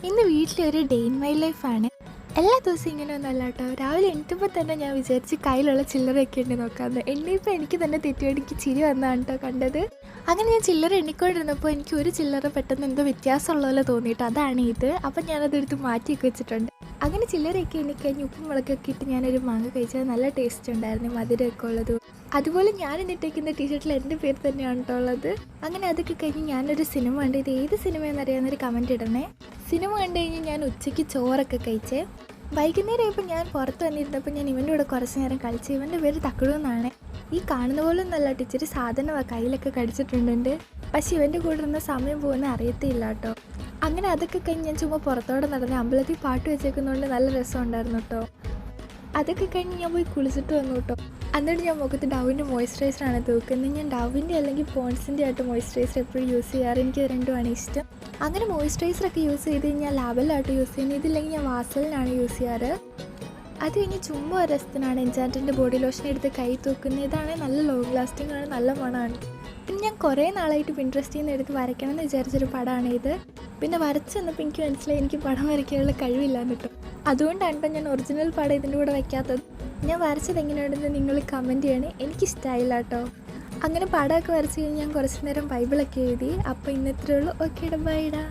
ഇന്ന് വീട്ടിലൊരു day in my ലൈഫാണ്. എല്ലാ ദിവസവും ഇങ്ങനെയൊന്നുമല്ല കേട്ടോ. രാവിലെ എണീറ്റപ്പോൾ തന്നെ ഞാൻ വിചാരിച്ച് കയ്യിലുള്ള ചില്ലറയൊക്കെ ഉണ്ട് നോക്കാമെന്ന്. എണ്ണീപ്പോൾ എനിക്ക് തന്നെ തെറ്റിയോടിക്ക് ചിരി വന്നതാണ് കേട്ടോ കണ്ടത്. അങ്ങനെ ഞാൻ ചില്ലറ എണ്ണിക്കൊണ്ടിരുന്നപ്പോൾ എനിക്ക് ഒരു ചില്ലറ പെട്ടെന്ന് എന്തോ വ്യത്യാസമുള്ള പോലെ തോന്നിയിട്ട് അതാണ് ഇത്. അപ്പം ഞാനതെടുത്ത് മാറ്റിയൊക്കെ വെച്ചിട്ടുണ്ട്. അങ്ങനെ ചില്ലറയൊക്കെ എണ്ണിക്കഴിഞ്ഞ് ഉപ്പും മുളകൊക്കെ ഇട്ട് ഞാനൊരു മാങ്ങ കഴിച്ചത് നല്ല ടേസ്റ്റ് ഉണ്ടായിരുന്നു, മധുരമൊക്കെ ഉള്ളത്. അതുപോലെ ഞാൻ എന്നിട്ടേക്കുന്ന ടീഷർട്ടിൽ എൻ്റെ പേര് തന്നെയാണ് കേട്ടോ ഉള്ളത്. അങ്ങനെ അതൊക്കെ കഴിഞ്ഞ് ഞാനൊരു സിനിമ കണ്ട്, ഇത് ഏത് സിനിമയെന്നറിയാവുന്നൊരു കമൻറ്റ് ഇടണേ. സിനിമ കണ്ടു കഴിഞ്ഞ് ഞാൻ ഉച്ചയ്ക്ക് ചോറൊക്കെ കഴിച്ചേ. വൈകുന്നേരം ആയപ്പോൾ ഞാൻ പുറത്ത് വന്നിരുന്നപ്പോൾ ഞാൻ ഇവൻ്റെ കൂടെ കുറച്ച് നേരം കളിച്ച്. ഇവൻ്റെ പേര് തക്കുടു എന്നാണ്. ഈ കാണുന്ന പോലെ ഒന്നല്ല, ഇച്ചിരി സാധനമാണ് കയ്യിലൊക്കെ കടിച്ചിട്ടുണ്ട്. പക്ഷെ ഇവൻ്റെ കൂടെ ഇരുന്ന സമയം പോകുന്ന അറിയത്തില്ല കേട്ടോ. അങ്ങനെ അതൊക്കെ കഴിഞ്ഞ് ഞാൻ ചുമ്മാ പുറത്തോടെ നടന്ന് അമ്പലത്തിൽ പാട്ട് വെച്ചേക്കുന്നതുകൊണ്ട് നല്ല രസമുണ്ടായിരുന്നു കേട്ടോ. അതൊക്കെ കഴിഞ്ഞ് ഞാൻ പോയി കുളിച്ചിട്ട് വന്നു കേട്ടോ. എന്നിട്ട് ഞാൻ മുഖത്ത് ഡവിൻ്റെ മോയ്സ്ചറൈസറാണ് തൂക്കുന്നത്. ഞാൻ ഡവിൻ്റെ അല്ലെങ്കിൽ പോൺസിൻ്റെ ആയിട്ട് മോയ്സ്ചറൈസർ എപ്പോഴും യൂസ് ചെയ്യാറ്. എനിക്കത് രണ്ടുമാണ് ഇഷ്ടം. അങ്ങനെ മോയ്സ്ചറൈസറൊക്കെ യൂസ് ചെയ്ത് കഴിഞ്ഞാൽ ലാബലായിട്ട് യൂസ് ചെയ്യുന്നത്. ഇതില്ലെങ്കിൽ ഞാൻ വാസലിനാണ് യൂസ് ചെയ്യാറ്. അത് കഴിഞ്ഞ് ചുമ്മാ ഒരു രസത്തിനാണ് എൻചാൻറ്റിൻ്റെ ബോഡി ലോഷൻ എടുത്ത് കൈ തൂക്കുന്നത്. ഇതാണെങ്കിൽ നല്ല ലോങ് ലാസ്റ്റിംഗ് ആണ്, നല്ല മണമാണ്. പിന്നെ ഞാൻ കുറേ നാളായിട്ട് പിൻട്രസ്റ്റിൽ നിന്ന് എടുത്ത് വരയ്ക്കണം എന്ന് വിചാരിച്ചൊരു പടമാണ് ഇത്. പിന്നെ വരച്ച് വന്നപ്പോൾ എനിക്ക് മനസ്സിലായി എനിക്ക് പടം വരയ്ക്കാനുള്ള കഴിവില്ലാന്ന് കേട്ടോ. അതുകൊണ്ടാണ് കേട്ടോ ഞാൻ ഒറിജിനൽ പടം ഇതിൻ്റെ കൂടെ വയ്ക്കാത്തത്. ഞാൻ വരച്ചത് എങ്ങനെയുണ്ടെന്ന് നിങ്ങൾ കമൻറ്റ് ചെയ്യണേ. എനിക്കിഷ്ടമായില്ല കേട്ടോ. അങ്ങനെ പടമൊക്കെ വരച്ച് കഴിഞ്ഞ് ഞാൻ കുറച്ച് നേരം ബൈബിളൊക്കെ എഴുതി. അപ്പോൾ ഇന്നത്രേ ഉള്ളൂ. ഓക്കേടാ, ബൈഡാ.